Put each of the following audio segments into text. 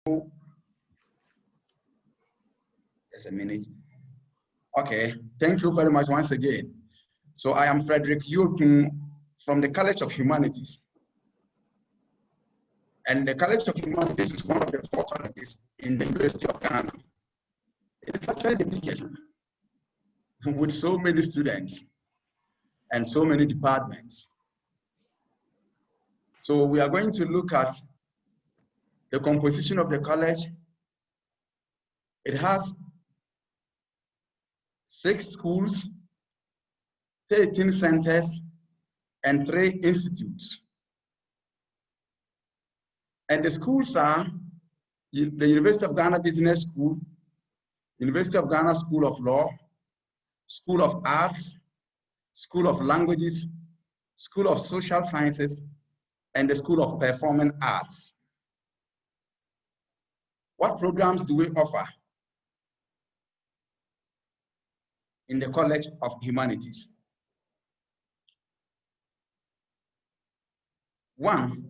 Just a minute. Okay, thank you very much once again. So I am Frederick Yurkun from the College of Humanities. And the College of Humanities is one of the 4 colleges in the University of Ghana. It's actually the biggest, with so many students and so many departments. So we are going to look at the composition of the college. It has 6 schools, 13 centers, and 3 institutes. And the schools are the University of Ghana Business School, University of Ghana School of Law, School of Arts, School of Languages, School of Social Sciences, and the School of Performing Arts. What programs do we offer in the College of Humanities? 1,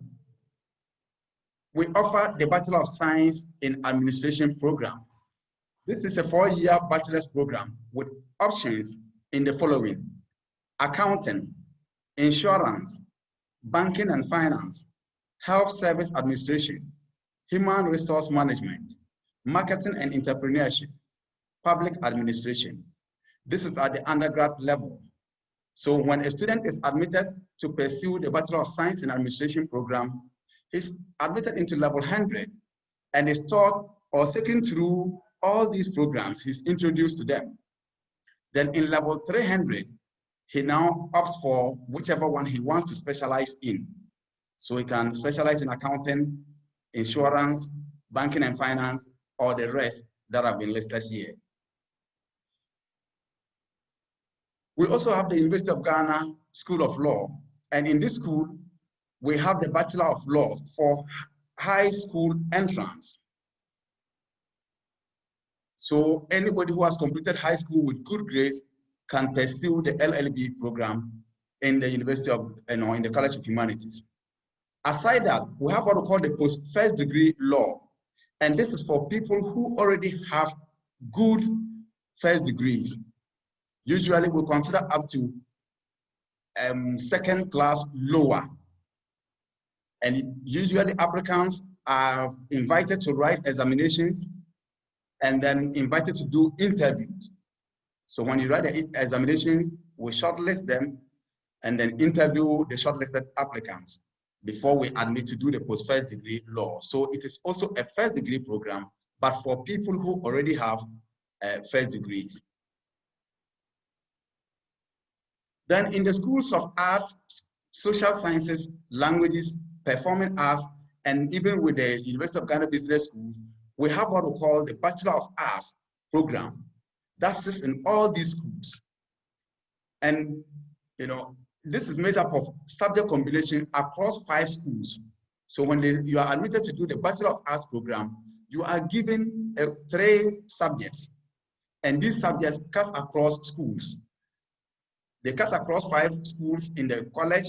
we offer the Bachelor of Science in Administration program. This is a 4-year bachelor's program with options in the following: accounting, insurance, banking and finance, health service administration, human resource management, marketing and entrepreneurship, public administration. This is at the undergrad level. So when a student is admitted to pursue the Bachelor of Science in Administration program, he's admitted into level 100 and is taught or taken through all these programs. He's introduced to them. Then in level 300, he now opts for whichever one he wants to specialize in. So he can specialize in accounting, insurance, banking and finance, or the rest that have been listed here. We also have the University of Ghana School of Law. And in this school, we have the Bachelor of Law for high school entrance. So anybody who has completed high school with good grades can pursue the LLB program in the University of, in the College of Humanities. Aside that, we have what we call the first degree law. And this is for people who already have good first degrees. Usually we consider up to 2nd class lower. And usually applicants are invited to write examinations and then invited to do interviews. So when you write the examination, we shortlist them and then interview the shortlisted applicants before we admit to do the post-first degree law. So it is also a first degree program, but for people who already have first degrees. Then in the schools of arts, social sciences, languages, performing arts, and even with the University of Ghana Business School, we have what we call the Bachelor of Arts program. That sits in all these schools. And this is made up of subject combination across 5 schools. So when you are admitted to do the Bachelor of Arts program, you are given 3 subjects. And these subjects cut across schools. They cut across 5 schools in the college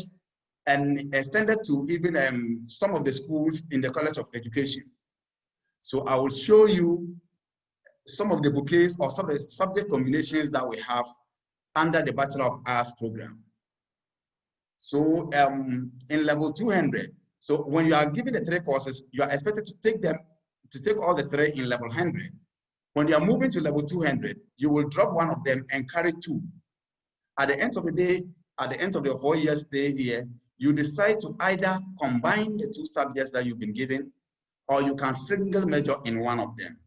and extended to even some of the schools in the College of Education. So I will show you some of the bouquets or some of the subject combinations that we have under the Bachelor of Arts program. So in level 200, so when you are given the 3 courses, you are expected to take all the 3 in level 100. When you are moving to level 200, you will drop one of them and carry 2. At the end of the day, at the end of your 4-year stay here, you decide to either combine the 2 subjects that you've been given, or you can single major in one of them.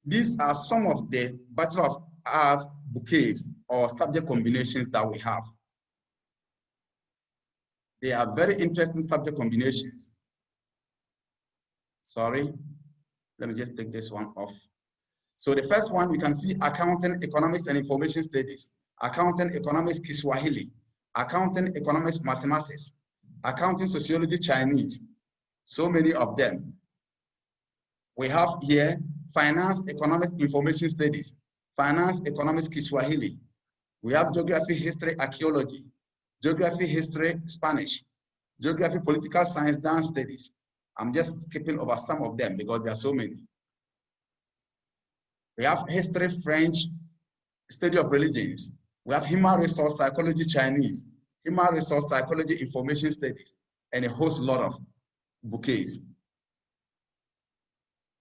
These are some of the Bachelor of Arts bouquets or subject combinations that we have. They are very interesting subject combinations. Sorry, let me just take this one off. So the first one, you can see accounting, economics, and information studies, accounting, economics, Kiswahili, accounting, economics, mathematics, accounting, sociology, Chinese, so many of them. We have here finance, economics, information studies, finance, economics, Kiswahili. We have geography, history, archaeology, geography, history, Spanish, geography, political science, dance studies, I'm just skipping over some of them because there are so many. We have history, French, study of religions. We have human resource psychology, Chinese, human resource psychology, information studies, and a host lot of bouquets.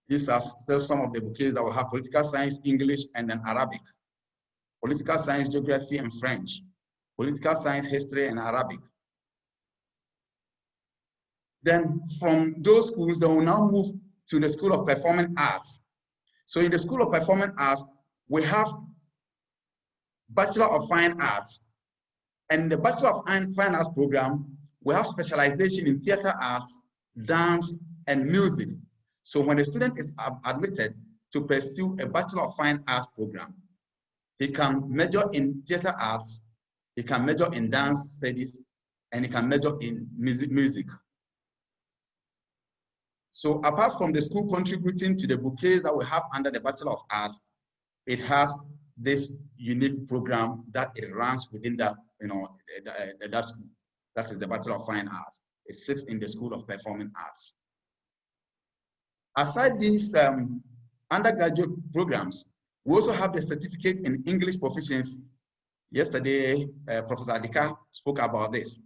These are still some of the bouquets that will have political science, English, and then Arabic. Political science, geography, and French. Political science, history, and Arabic. Then from those schools, they will now move to the School of Performing Arts. So in the School of Performing Arts, we have Bachelor of Fine Arts. And in the Bachelor of Fine Arts program, we have specialization in theater arts, dance, and music. So when a student is admitted to pursue a Bachelor of Fine Arts program, he can major in theater arts, he can major in dance studies, and he can major in music. So apart from the school contributing to the bouquets that we have under the Bachelor of Arts, it has this unique program that it runs within that, that school. That is the Bachelor of Fine Arts. It sits in the School of Performing Arts. Aside these undergraduate programs, we also have the certificate in English proficiency. Yesterday, Professor Adika spoke about this.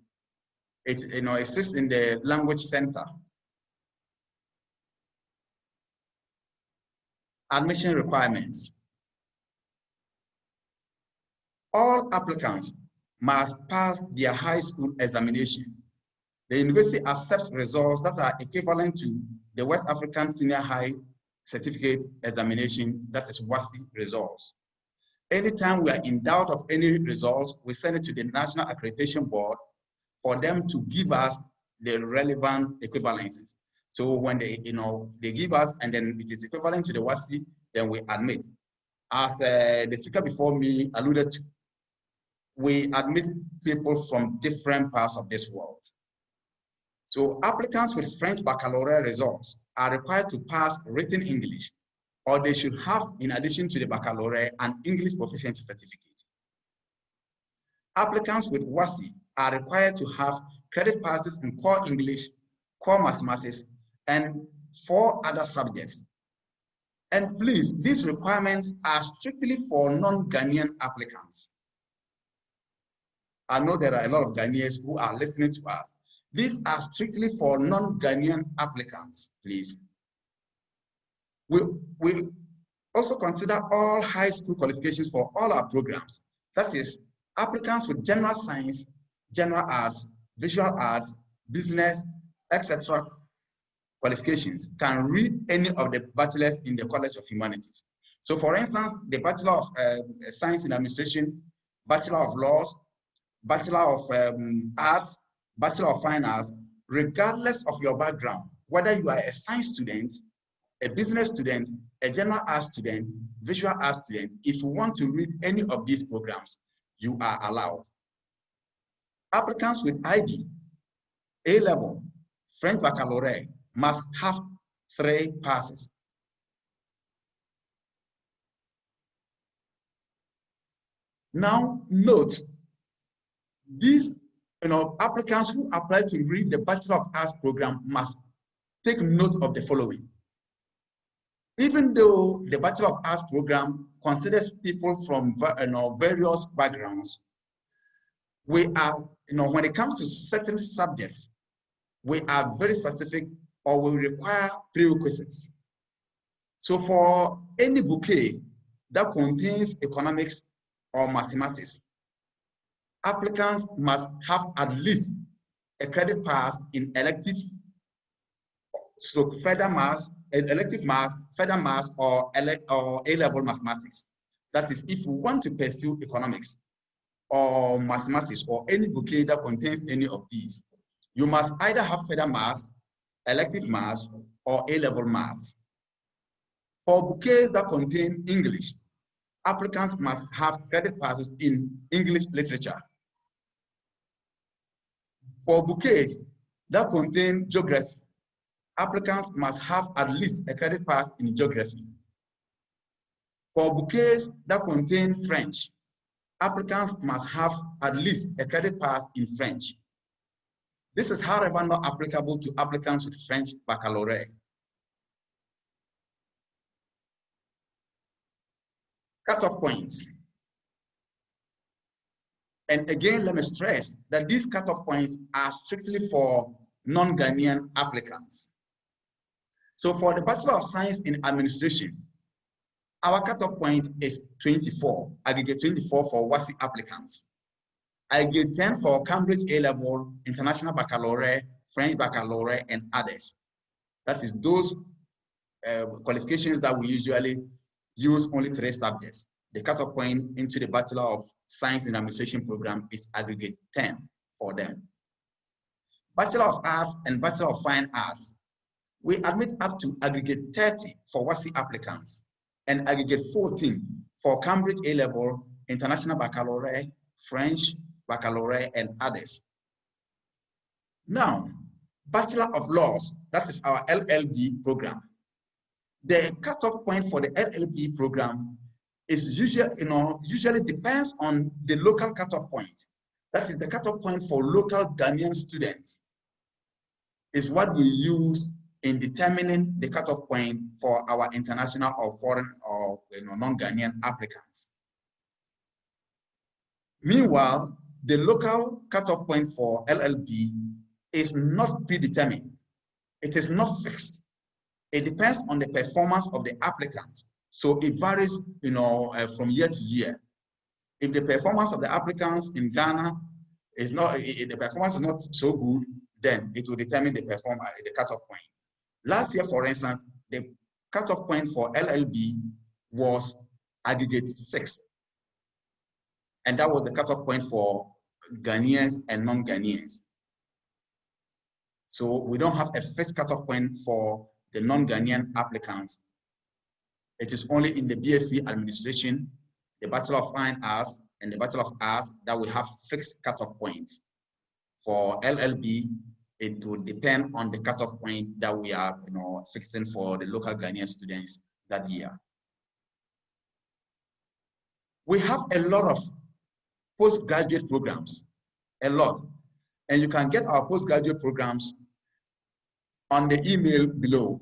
It sits in the Language Center. Admission requirements. All applicants must pass their high school examination. The university accepts results that are equivalent to the West African Senior High Certificate Examination, that is WASSCE results. Anytime we are in doubt of any results, we send it to the National Accreditation Board for them to give us the relevant equivalencies. So when they give us, and then it is equivalent to the WASSCE, then we admit. As the speaker before me alluded to, we admit people from different parts of this world. So applicants with French baccalaureate results are required to pass written English, or they should have, in addition to the baccalaureate, an English proficiency certificate. Applicants with WASSCE are required to have credit passes in core English, core mathematics, and 4 other subjects. And please, these requirements are strictly for non-Ghanaian applicants. I know there are a lot of Ghanaians who are listening to us. These are strictly for non-Ghanaian applicants, please. We also consider all high school qualifications for all our programs. That is, applicants with general science, general arts, visual arts, business, etc. qualifications can read any of the bachelors in the College of Humanities. So for instance, the Bachelor of Science in Administration, Bachelor of Laws, Bachelor of Arts, Bachelor of Fine Arts, regardless of your background, whether you are a science student, a business student, a general arts student, visual arts student, if you want to read any of these programs, you are allowed. Applicants with IB, A-level, French baccalaureate must have 3 passes. Now note, these applicants who apply to read the Bachelor of Arts program must take note of the following. Even though the Bachelor of Arts program considers people from various backgrounds, we are, when it comes to certain subjects, we are very specific, or we require prerequisites. So for any bouquet that contains economics or mathematics, applicants must have at least a credit pass in elective further maths, elective maths, further maths, or A-level mathematics. That is, if you want to pursue economics or mathematics or any bouquet that contains any of these, you must either have further maths, elective maths, or A-level maths. For bouquets that contain English, applicants must have credit passes in English literature. For bouquets that contain geography, applicants must have at least a credit pass in geography. For bouquets that contain French, applicants must have at least a credit pass in French. This is however not applicable to applicants with French baccalaureate. Cutoff points. And again, let me stress that these cutoff points are strictly for non-Ghanaian applicants. So for the Bachelor of Science in Administration, our cutoff point is 24, aggregate 24 for WASI applicants. Aggregate 10 for Cambridge A-Level, International Baccalaureate, French Baccalaureate, and others. That is those qualifications that we usually use only 3 subjects. The cutoff point into the Bachelor of Science in Administration program is aggregate 10 for them. Bachelor of Arts and Bachelor of Fine Arts, we admit up to aggregate 30 for WASI applicants and aggregate 14 for Cambridge A-Level, International Baccalaureate, French Baccalaureate, and others. Now, Bachelor of Laws, that is our LLB program. The cutoff point for the LLB program is usually depends on the local cutoff point. That is the cutoff point for local Ghanaian students is what we use in determining the cutoff point for our international or foreign or non-Ghanaian applicants. Meanwhile, the local cutoff point for LLB is not predetermined. It is not fixed. It depends on the performance of the applicants. So it varies, from year to year. If the performance of the applicants in Ghana is not, if the performance is not so good, then it will determine the cutoff point. Last year, for instance, the cutoff point for LLB was aggregate 6. And that was the cutoff point for Ghanaians and non-Ghanaians. So we don't have a fixed cutoff point for the non-Ghanaian applicants. It is only in the BSc Administration, the Bachelor of Fine Arts, and the Bachelor of Arts that we have fixed cutoff points. For LLB, it will depend on the cutoff point that we are fixing for the local Ghanaian students that year. We have a lot of postgraduate programs, a lot. And you can get our postgraduate programs on the email below,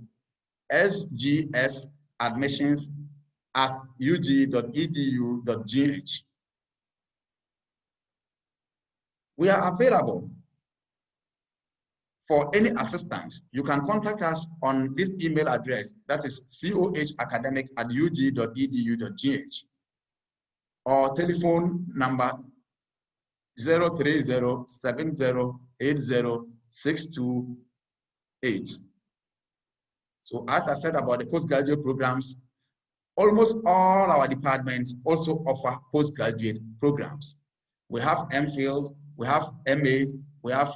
sgsadmissions@ug.edu.gh. We are available for any assistance. You can contact us on this email address, that is cohacademic@ug.edu.gh, or telephone number 030-7080-628. So as I said about the postgraduate programs, almost all our departments also offer postgraduate programs. We have MPhils, we have MAs, we have